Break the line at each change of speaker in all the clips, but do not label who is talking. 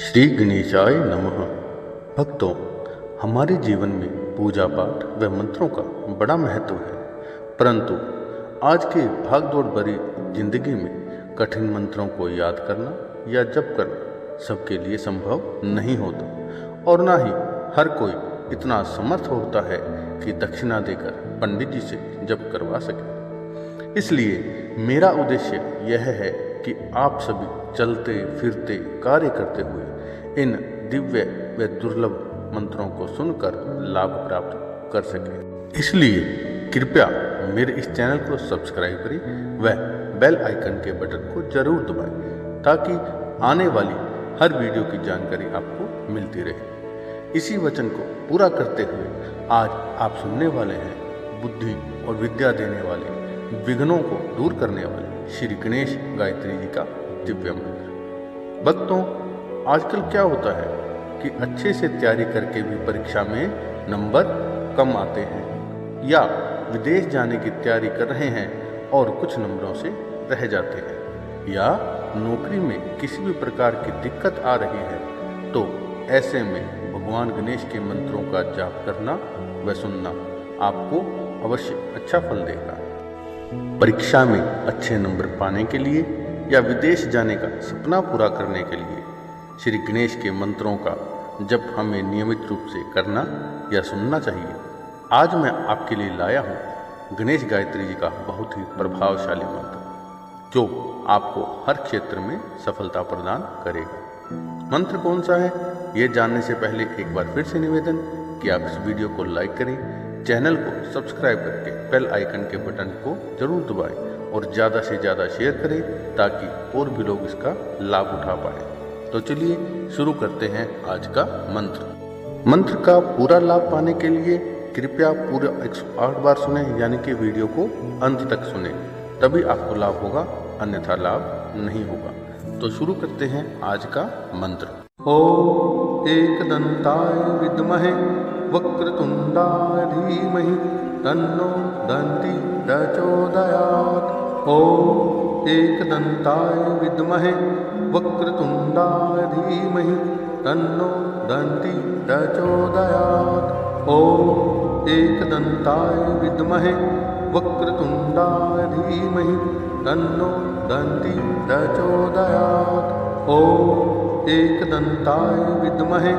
श्री गणेशाय नमः। भक्तों, हमारे जीवन में पूजा पाठ व मंत्रों का बड़ा महत्व है, परंतु आज के भागदौड़ भरी जिंदगी में कठिन मंत्रों को याद करना या जप करना सबके लिए संभव नहीं होता और ना ही हर कोई इतना समर्थ होता है कि दक्षिणा देकर पंडित जी से जप करवा सके। इसलिए मेरा उद्देश्य यह है कि आप सभी चलते फिरते कार्य करते हुए इन दिव्य व दुर्लभ मंत्रों को सुनकर लाभ प्राप्त कर सकें। इसलिए कृपया मेरे इस चैनल को सब्सक्राइब करें व बेल आइकन के बटन को जरूर दबाएं ताकि आने वाली हर वीडियो की जानकारी आपको मिलती रहे। इसी वचन को पूरा करते हुए आज आप सुनने वाले हैं बुद्धि और विद्या देने वाले, विघ्नों को दूर करने वाले श्री गणेश गायत्री जी का दिव्य मंत्र। भक्तों, आजकल क्या होता है कि अच्छे से तैयारी करके भी परीक्षा में नंबर कम आते हैं या विदेश जाने की तैयारी कर रहे हैं और कुछ नंबरों से रह जाते हैं या नौकरी में किसी भी प्रकार की दिक्कत आ रही है, तो ऐसे में भगवान गणेश के मंत्रों का जाप करना व सुनना आपको अवश्य अच्छा फल देगा। परीक्षा में अच्छे नंबर पाने के लिए या विदेश जाने का सपना पूरा करने के लिए श्री गणेश के मंत्रों का जप हमें नियमित रूप से करना या सुनना चाहिए। आज मैं आपके लिए लाया हूँ गणेश गायत्री जी का बहुत ही प्रभावशाली मंत्र, जो आपको हर क्षेत्र में सफलता प्रदान करेगा। मंत्र कौन सा है, ये जानने से पहले एक बार फिर से निवेदन कि आप इस वीडियो को लाइक करें, चैनल को सब्सक्राइब करके बेल आइकन के बटन को जरूर दबाएं और ज़्यादा से ज़्यादा शेयर करें ताकि और भी लोग इसका लाभ उठा पाए। तो चलिए शुरू करते हैं आज का मंत्र। मंत्र का पूरा लाभ पाने के लिए कृपया पूरा 108 बार सुने, यानी कि वीडियो को अंत तक सुने, तभी आपको लाभ होगा, अन्यथा लाभ नहीं होगा। तो शुरू करते हैं आज का मंत्र। ओम एकदंताय विद्महे वक्रतुंडाय धीमहि तन्नो दन्ति प्रचोदयात्। ओम एकदंताय विद्महे वक्रतुंडाय धीमहि तन्नो दन्ति प्रचोदयात्। ओम एकदंताय विद्महे वक्रतुंडाय धीमहि तन्नो दन्ति प्रचोदयात्। ओम एकदंताय विद्महे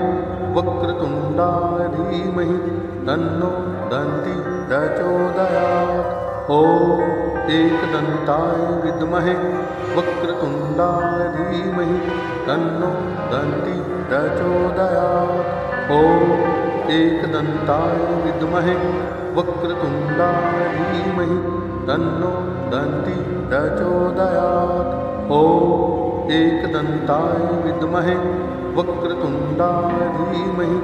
वक्रतुंडाय धीमहि तन्नो दन्ति प्रचोदयात्। ओम एकदंताय विद्महे वक्रतुंडाय धीमहि तन्नो दन्ति प्रचोदयात्। ओम एकदंताय विद्महे वक्रतुंडाय धीमहि तन्नो दन्ति प्रचोदयात्। ओम एकदंताय विद्महे वक्रतुंडाय धीमहि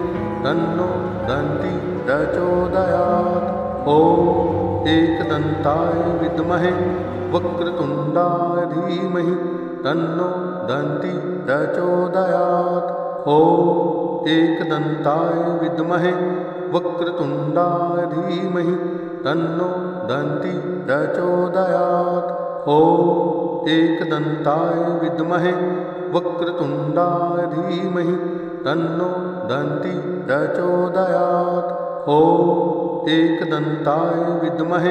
तन्नो दन्ति प्रचोदयात्। ओम एकदंताय विद्महे वक्रतुंडाय धीमहि तन्नो दन्ति प्रचोदयात्। ओम एकदंताय विद्महे वक्रतुंडाय धीमहि तन्नो दन्ति प्रचोदयात्। ओम एकदंताय विद्महे वक्रतुंडाय धीमहि तन्नो दन्ति प्रचोदयात्। ओम एकदंताय विद्महे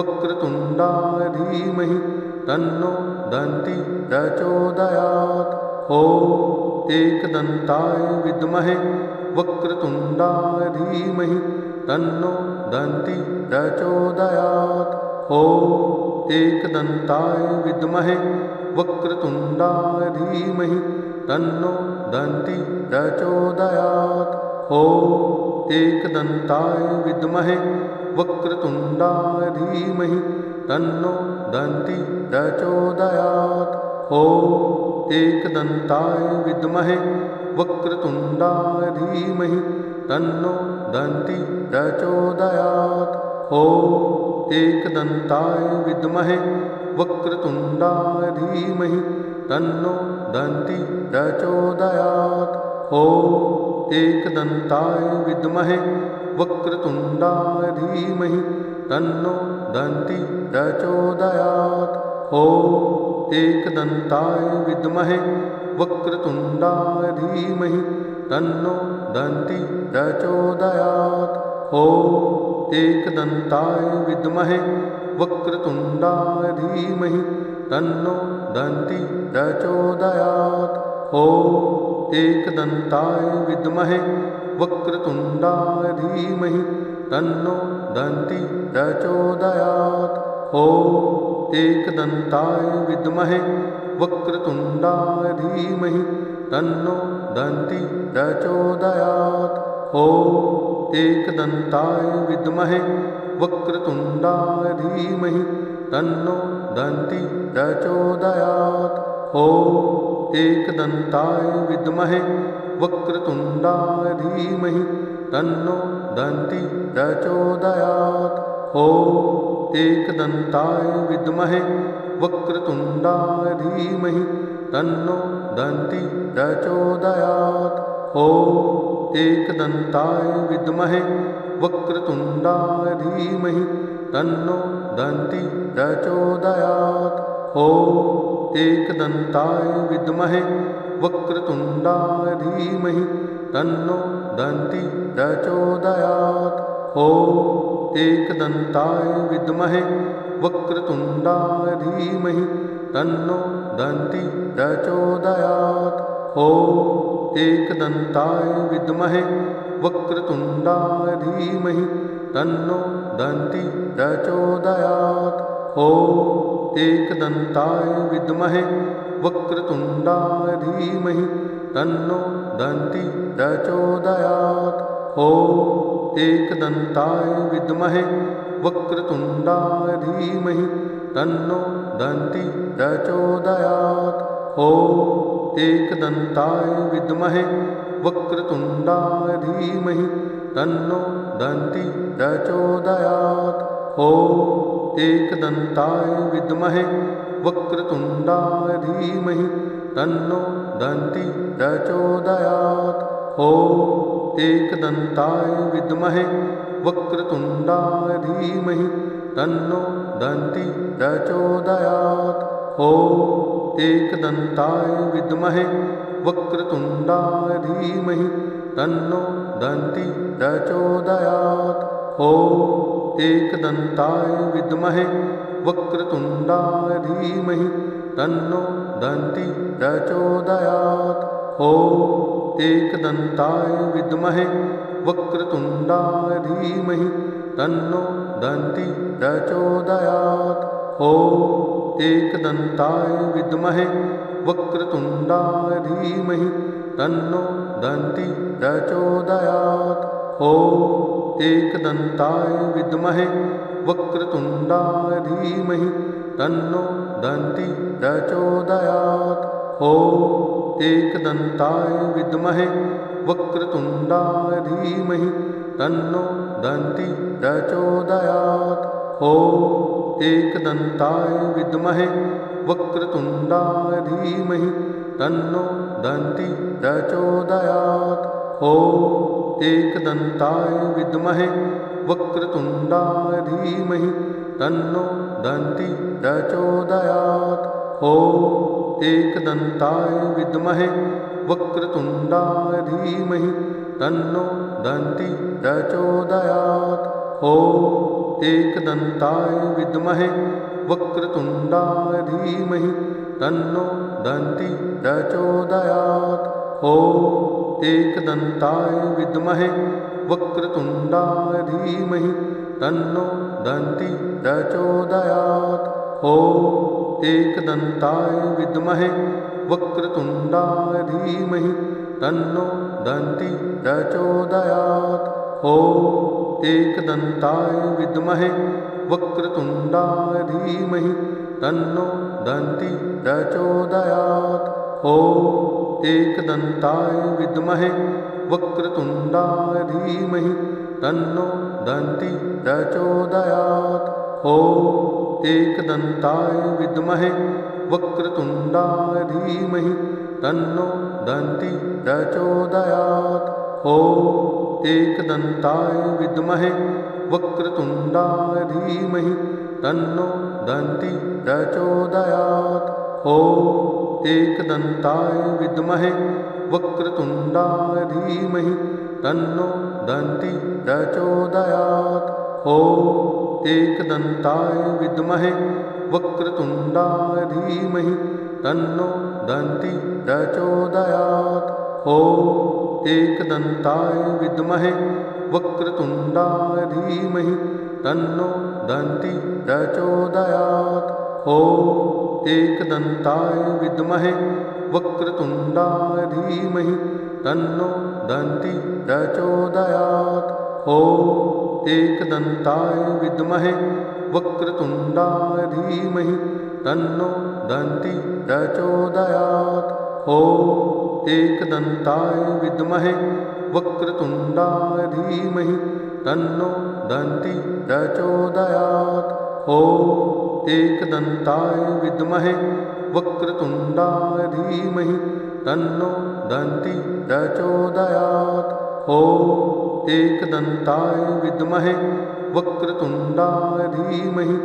वक्रतुंडाय धीमहि तन्नो दन्ति प्रचोदयात्। ओम एकदंताय विद्महे वक्रतुंडाय धीमहि तन्नो दन्ति प्रचोदयात्। ओम एकदंताय विद्महे वक्रतुंडाय धीमहि तन्नो दन्ति प्रचोदयात्। ओम एकदंताय विद्महे वक्रतुंडाय धीमहि तन्नो दन्ति प्रचोदयात्। ओम एकदंताय विद्महे वक्रतुंडाय धीमहि तन्नो दन्ति प्रचोदयात्। ओम एकदंताय विद्महे वक्रतुंडाय धीमहि तन्नो दन्ति प्रचोदयात्। ओम एकदंताय विद्महे वक्रतुंडाय धीमहि तन्नो दन्ति प्रचोदयात्। ओम एकदंताय विद्महे वक्रतुण्डाय धीमहि तन्नो दन्ति प्रचोदयात्। ॐ एकदन्ताय विद्महे वक्रतुण्डाय धीमहि तन्नो दन्ति प्रचोदयात्। ॐ एकदन्ताय विद्महे वक्रतुण्डाय धीमहि तन्नो दन्ति प्रचोदयात्। ॐ एकदन्ताय विद्महे वक्रतुण्डाय धीमहि तन्नो दन्ति प्रचोदयात्। ॐ एकदन्ताय विद्महे वक्रतुण्डाय धीमहि तन्नो दन्ति प्रचोदयात्। ॐ एकदन्ताय विद्महे वक्रतुण्डाय धीमहि तन्नो दन्ति प्रचोदयात्। ॐ एकदन्ताय विद्महे वक्रतुण्डाय धीमहि तन्नो दन्ति प्रचोदयात्। ॐ एकदन्ताय विद्महे वक्रतुण्डाय धीमहि तन्नो दन्ति प्रचोदयात्। ॐ एकदन्ताय विद्महे वक्रतुण्डाय धीमहि तन्नो दन्ति प्रचोदयात्। ॐ एकदन्ताय विद्महे वक्रतुण्डाय धीमहि तन्नो दन्ति प्रचोदयात्। ॐ एकदन्ताय विद्महे वक्रतुण्डाय धीमहि तन्नो दन्ति प्रचोदयात्। ॐ एकदन्ताय विद्महे वक्रतुण्डाय धीमहि तन्नो दन्ति प्रचोदयात्। ॐ एकदन्ताय विद्महे वक्रतुण्डाय धीमहि तन्नो दन्ति प्रचोदयात्। ॐ एकदन्ताय विद्महे वक्रतुण्डाय धीमहि तन्नो दन्ति प्रचोदयात्। ॐ एकदन्ताय विद्महे वक्रतुण्डाय धीमहि तन्नो दन्ति प्रचोदयात्। ॐ एकदन्ताय विद्महे वक्रतुण्डाय धीमहि तन्नो दन्ति प्रचोदयात्। ॐ एकदन्ताय विद्महे वक्रतुण्डाय धीमहि तन्नो दन्ति प्रचोदयात्। ॐ एकदन्ताय विद्महे वक्रतुण्डाय धीमहि तन्नो दन्ति प्रचोदयात्। ॐ एकदन्ताय विद्महे वक्रतुण्डाय धीमहि तन्नो दन्ति प्रचोदयात्। ॐ एकदन्ताय विद्महे वक्रतुण्डाय धीमहि तन्नो दन्ति प्रचोदयात्। ॐ एकदन्ताय विद्महे वक्रतुण्डाय धीमहि तन्नो दन्ति प्रचोदयात्। ॐ एकदन्ताय विद्महे वक्रतुण्डाय धीमहि तन्नो दन्ति प्रचोदयात्। ॐ एकदन्ताय विद्महे वक्रतुण्डाय धीमहि तन्नो दन्ति प्रचोदयात्। ॐ एकदन्ताय विद्महे वक्रतुण्डाय धीमहि तन्नो दन्ति प्रचोदयात्। ॐ एकदन्ताय विद्महे वक्रतुण्डाय धीमहि तन्नो दन्ति प्रचोदयात्। ॐ एकदन्ताय विद्महे वक्रतुण्डाय धीमहि तन्नो दन्ति प्रचोदयात्। ॐ एकदन्ताय विद्महे वक्रतुण्डाय धीमहि तन्नो दन्ति प्रचोदयात्। ॐ एकदन्ताय विद्महे वक्रतुण्डाय धीमहि तन्नो दन्ति प्रचोदयात्। ॐ एकदन्ताय विद्महे वक्रतुण्डाय धीमहि तन्नो दन्ति प्रचोदयात्। ॐ एकदन्ताय विद्महे वक्रतुण्डाय धीमहि तन्नो दन्ति प्रचोदयात्। ॐ एकदन्ताय विद्महे वक्रतुण्डाय धीमहि तन्नो दन्ति प्रचोदयात्। ॐ एकदन्ताय विद्महे वक्रतुण्डाय धीमहि तन्नो दन्ति प्रचोदयात्। ॐ एकदन्ताय विद्महे वक्रतुण्डाय धीमहि तन्नो दन्ति प्रचोदयात्। ॐ एकदन्ताय विद्महे वक्रतुण्डाय धीमहि तन्नो दन्ति प्रचोदयात्। ॐ एकदन्ताय विद्महे वक्रतुण्डाय धीमहि तन्नो दन्ति प्रचोदयात्। ॐ एकदन्ताय विद्महे वक्रतुण्डाय धीमहि तन्नो दन्ति प्रचोदयात्। ॐ एकदन्ताय विद्महे वक्रतुण्डाय धीमहि तन्नो दन्ति प्रचोदयात्। ॐ एकदन्ताय विद्महे वक्रतुण्डाय धीमहि तन्नो दन्ति प्रचोदयात्। ॐ एकदन्ताय विद्महे वक्रतुण्डाय धीमहि तन्नो दन्ति प्रचोदयात्। ॐ एकदन्ताय विद्महे वक्रतुण्डाय धीमहि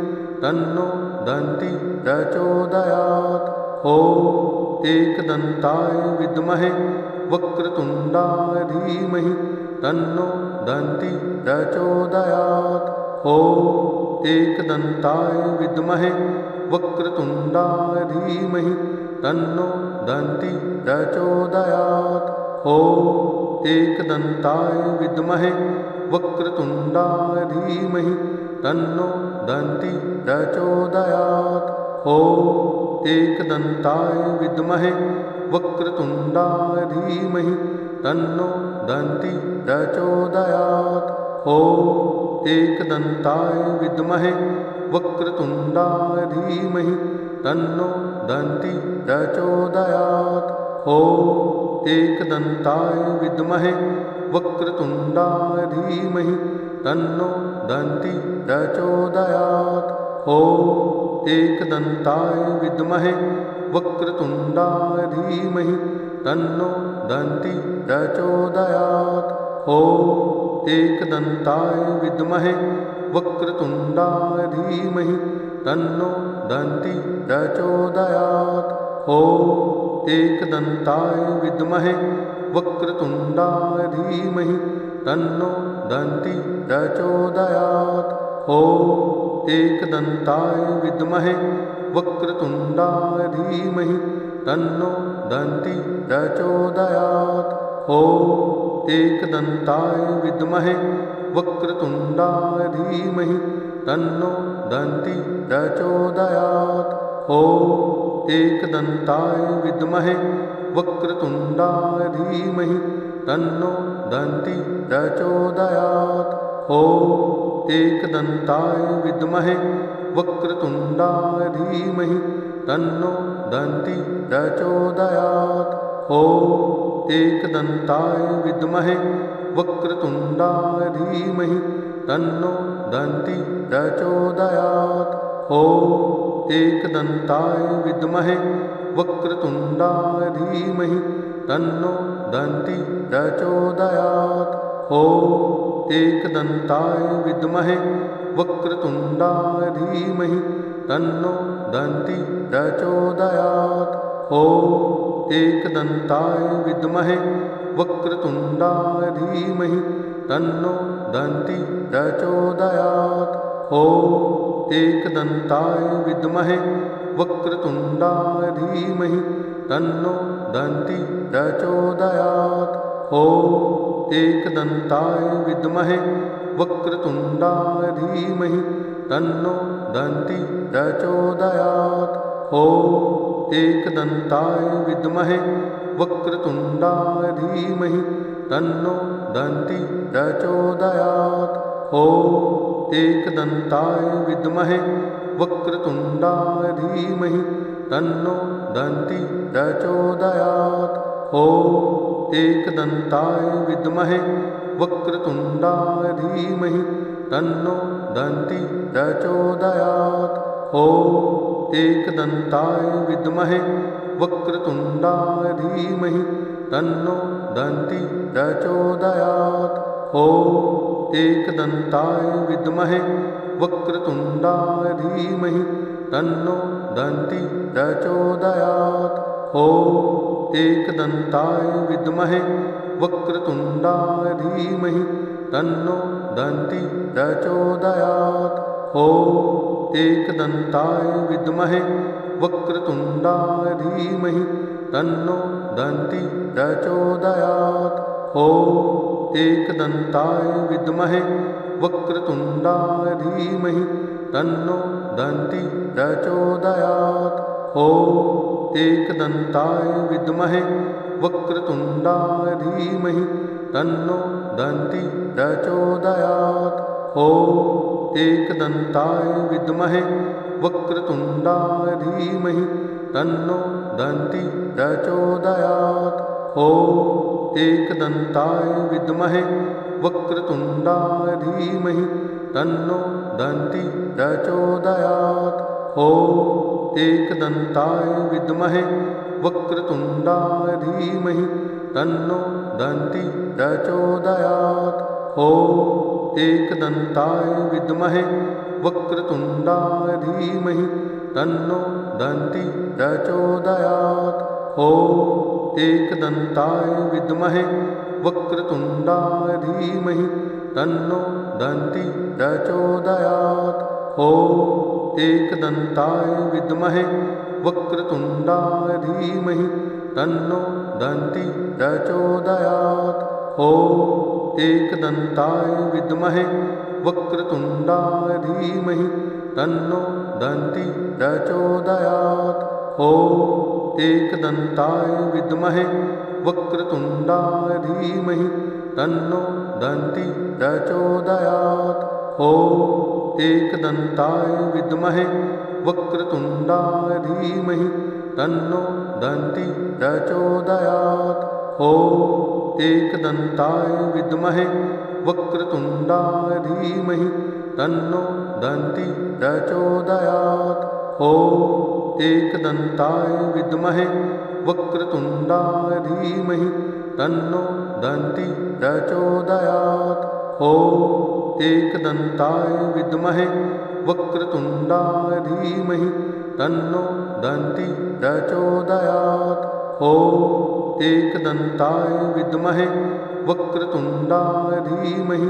तन्नो दन्ति प्रचोदयात्। ॐ एकदन्ताय विद्महे वक्रतुण्डाय धीमहि तन्नो दन्ति प्रचोदयात्। ॐ एकदन्ताय विद्महे वक्रतुण्डाय धीमहि तन्नो दन्ति प्रचोदयात्। ॐ एकदन्ताय विद्महे वक्रतुण्डाय धीमहि तन्नो दन्ति प्रचोदयात्। ॐ एकदन्ताय विद्महे वक्रतुण्डाय धीमहि तन्नो दन्ति प्रचोदयात्। ॐ एकदन्ताय विद्महे वक्रतुण्डाय धीमहि तन्नो दन्ति प्रचोदयात्। ॐ एकदन्ताय विद्महे वक्रतुण्डाय धीमहि तन्नो दन्ति प्रचोदयात्। ॐ एकदन्ताय विद्महे वक्रतुण्डाय धीमहि तन्नो दन्ति प्रचोदयात्। ॐ एकदन्ताय विद्महे वक्रतुण्डाय धीमहि तन्नो दन्ति प्रचोदयात्। ॐ एकदन्ताय विद्महे वक्रतुण्डाय धीमहि तन्नो दन्ति प्रचोदयात्। ॐ एकदन्ताय विद्महे वक्रतुण्डाय धीमहि तन्नो दन्ति प्रचोदयात्। ॐ एकदन्ताय विद्महे वक्रतुण्डाय धीमहि तन्नो दन्ति प्रचोदयात्। ॐ एकदन्ताय विद्महे वक्रतुण्डाय धीमहि तन्नो दन्ति प्रचोदयात्। ॐ एकदन्ताय विद्महे वक्रतुण्डाय धीमहि तन्नो दन्ति प्रचोदयात्। ॐ एकदन्ताय विद्महे वक्रतुण्डाय धीमहि तन्नो दन्ति प्रचोदयात्। ॐ एकदन्ताय विद्महे वक्रतुण्डाय धीमहि तन्नो दन्ति प्रचोदयात्। ॐ एकदन्ताय विद्महे वक्रतुण्डाय धीमहि तन्नो दन्ति प्रचोदयात्। ॐ एकदन्ताय विद्महे वक्रतुण्डाय धीमहि तन्नो दन्ति प्रचोदयात्। ॐ एकदन्ताय विद्महे वक्रतुण्डाय धीमहि तन्नो दन्ति प्रचोदयात्। ॐ एकदन्ताय विद्महे वक्रतुण्डाय धीमहि तन्नो दन्ति प्रचोदयात्। ॐ एकदन्ताय विद्महे वक्रतुण्डाय धीमहि तन्नो दन्ति प्रचोदयात्। ॐ एकदन्ताय विद्महे वक्रतुण्डाय धीमहि तन्नो दन्ति प्रचोदयात्। ॐ एकदन्ताय विद्महे वक्रतुण्डाय धीमहि तन्नो दन्ति प्रचोदयात्। ॐ एकदन्ताय विद्महे वक्रतुण्डाय धीमहि तन्नो दन्ति प्रचोदयात्। ॐ एकदन्ताय विद्महे वक्रतुण्डाय धीमहि तन्नो दन्ति प्रचोदयात्। ॐ एकदन्ताय विद्महे वक्रतुण्डाय धीमहि तन्नो दन्ति प्रचोदयात्। ॐ एकदन्ताय विद्महे वक्रतुण्डाय धीमहि तन्नो दन्ति प्रचोदयात्। ॐ एकदन्ताय विद्महे वक्रतुण्डाय धीमहि तन्नो दन्ति प्रचोदयात्। ॐ एकदन्ताय विद्महे वक्रतुण्डाय धीमहि तन्नो दन्ति प्रचोदयात्। ॐ एकदन्ताय विद्महे वक्रतुण्डाय धीमहि तन्नो दन्ति प्रचोदयात्। ॐ एकदन्ताय विद्महे वक्रतुण्डाय धीमहि तन्नो दन्ति प्रचोदयात्। ॐ एकदन्ताय विद्महे वक्रतुण्डाय धीमहि तन्नो दन्ति प्रचोदयात्। ॐ एकदन्ताय विद्महे वक्रतुण्डाय धीमहि तन्नो दन्ति प्रचोदयात्। ॐ एकदन्ताय विद्महे वक्रतुण्डाय धीमहि तन्नो दन्ति प्रचोदयात्। ॐ एकदन्ताय विद्महे वक्रतुण्डाय धीमहि तन्नो दन्ति प्रचोदयात्। ॐ एकदन्ताय विद्महे वक्रतुण्डाय धीमहि तन्नो दन्ति प्रचोदयात्। ॐ एकदन्ताय विद्महे वक्रतुण्डाय धीमहि तन्नो दन्ति प्रचोदयात्। ॐ एकदन्ताय विद्महे वक्रतुण्डाय धीमहि तन्नो दन्ति प्रचोदयात्। ॐ एकदन्ताय विद्महे वक्रतुण्डाय धीमहि तन्नो दन्ति प्रचोदयात्। ॐ एकदन्ताय विद्महे वक्रतुण्डाय धीमहि तन्नो दन्ति प्रचोदयात्। ॐ एकदन्ताय विद्महे वक्रतुण्डाय धीमहि तन्नो दन्ति प्रचोदयात्। ॐ एकदन्ताय विद्महे वक्रतुण्डाय धीमहि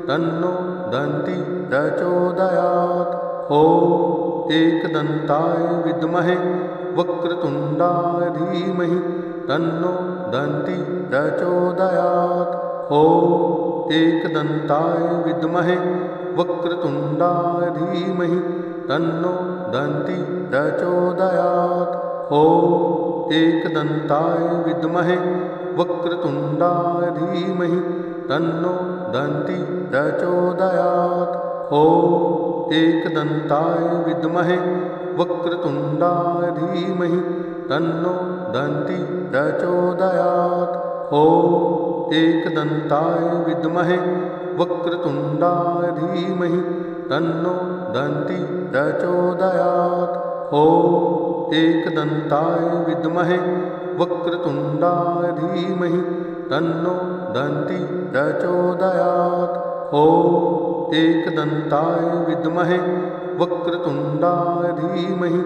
तन्नो दन्ति प्रचोदयात्। ॐ एकदन्ताय विद्महे वक्रतुण्डाय धीमहि तन्नो दन्ति प्रचोदयात्। ॐ एकदन्ताय विद्महे वक्रतुण्डाय धीमहि तन्नो दन्ति प्रचोदयात्। ॐ एकदन्ताय विद्महे वक्रतुण्डाय धीमहि तन्नो दन्ति प्रचोदयात्। ॐ एकदन्ताय विद्महे वक्रतुण्डाय धीमहि तन्नो दन्ति प्रचोदयात्। ॐ एकदन्ताय विद्महे वक्रतुण्डाय धीमहि तन्नो दन्ति प्रचोदयात्। ॐ एकदन्ताय विद्महे वक्रतुण्डाय धीमहि तन्नो दन्ति प्रचोदयात्। ॐ एकदन्ताय विद्महे वक्रतुण्डाय धीमहि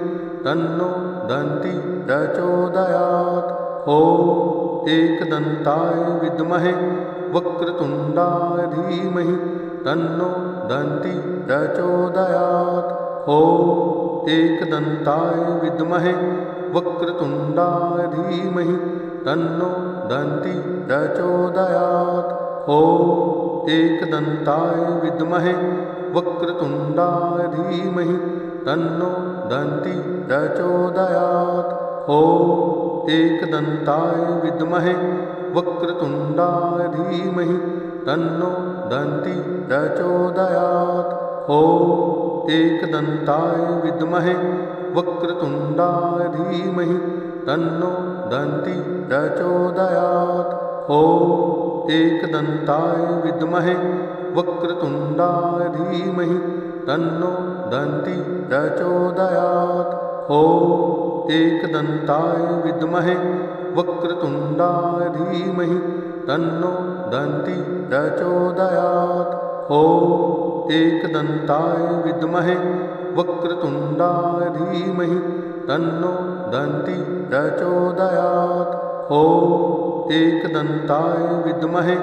तन्नो दन्ति प्रचोदयात्। ॐ एकदन्ताय विद्महे वक्रतुण्डाय धीमहि तन्नो दन्ति प्रचोदयात्। ॐ एकदन्ताय विद्महे वक्रतुण्डाय धीमहि तन्नो दन्ति प्रचोदयात्। ॐ एकदन्ताय विद्महे वक्रतुण्डाय धीमहि तन्नो दन्ति प्रचोदयात्। ॐ एकदन्ताय विद्महे वक्रतुण्डाय धीमहि तन्नो दन्ति प्रचोदयात्। ॐ एकदन्ताय विद्महे वक्रतुण्डाय धीमहि तन्नो दन्ति प्रचोदयात्। ॐ एकदन्ताय विद्महे वक्रतुण्डाय धीमहि तन्नो दन्ति प्रचोदयात्। ॐ एकदन्ताय विद्महे वक्रतुण्डाय धीमहि तन्नो दन्ति प्रचोदयात्। ॐ एकदन्ताय विद्महे वक्रतुण्डाय धीमहि तन्नो दन्ति प्रचोदयात्। ॐ एकदन्ताय विद्महे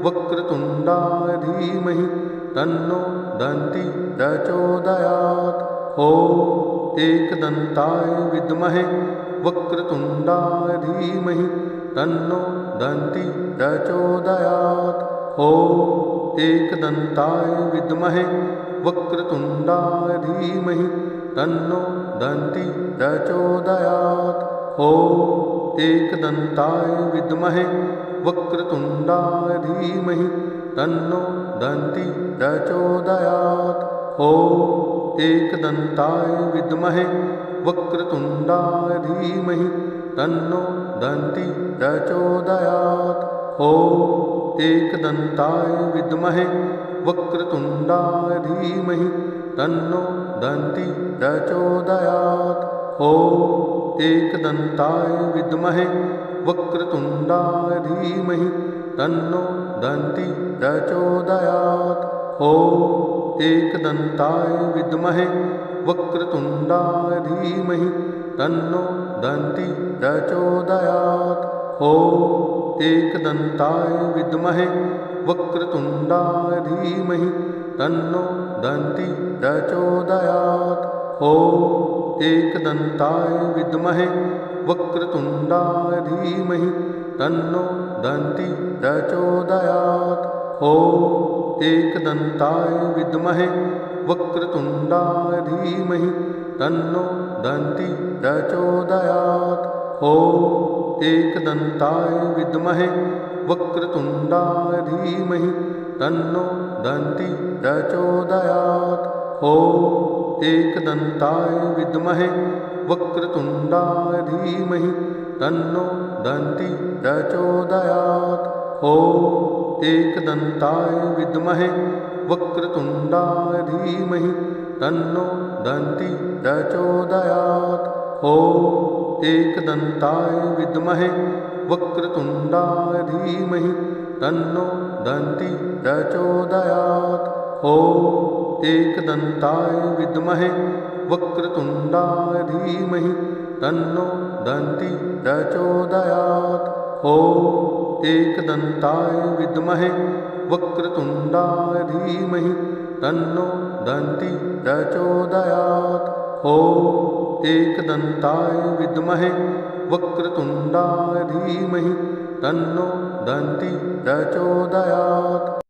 वक्रतुण्डाय धीमहि तन्नो दन्ति प्रचोदयात्। ॐ एकदन्ताय विद्महे वक्रतुण्डाय धीमहि तन्नो दन्ति प्रचोदयात्। ॐ एकदन्ताय विद्महे वक्रतुण्डाय धीमहि तन्नो दन्ति प्रचोदयात्। ॐ एकदन्ताय विद्महे वक्रतुण्डाय धीमहि तन्नो दन्ति प्रचोदयात्। ॐ एकदन्ताय विद्महे वक्रतुण्डाय धीमहि तन्नो दन्ति प्रचोदयात्। ॐ एकदन्ताय विद्महे वक्रतुण्डाय धीमहि तन्नो दन्ति प्रचोदयात्। ॐ एकदन्ताय विद्महे वक्रतुण्डाय धीमहि तन्नो दन्ति प्रचोदयात्। ॐ एकदन्ताय विद्महे वक्रतुण्डाय धीमहि तन्नो दन्ति प्रचोदयात्। ॐ एकदन्ताय विद्महे वक्रतुण्डाय धीमहि तन्नो दन्ति प्रचोदयात्। ॐ एकदन्ताय विद्महे वक्रतुण्डाय धीमहि तन्नो दन्ति प्रचोदयात्। ॐ एकदन्ताय विद्महे वक्रतुण्डाय धीमहि तन्नो दन्ति प्रचोदयात्। ॐ एकदन्ताय विद्महे वक्रतुण्डाय धीमहि तन्नो दन्ति प्रचोदयात्। ॐ एकदन्ताय विद्महे वक्रतुण्डाय धीमहि तन्नो दन्ति प्रचोदयात्। ॐ एकदन्ताय विद्महे वक्रतुण्डाय धीमहि तन्नो दन्ति प्रचोदयात्। ॐ एकदन्ताय विद्महे वक्रतुण्डाय धीमहि तन्नो दन्ति प्रचोदयात्। ॐ एकदन्ताय विद्महे वक्रतुण्डाय धीमहि तन्नो दन्ति प्रचोदयात्। ॐ एकदन्ताय विद्महे वक्रतुण्डाय धीमहि तन्नो दन्ति प्रचोदयात्। ॐ एकदन्ताय विद्महे वक्रतुण्डाय धीमहि तन्नो दन्ति प्रचोदयात्।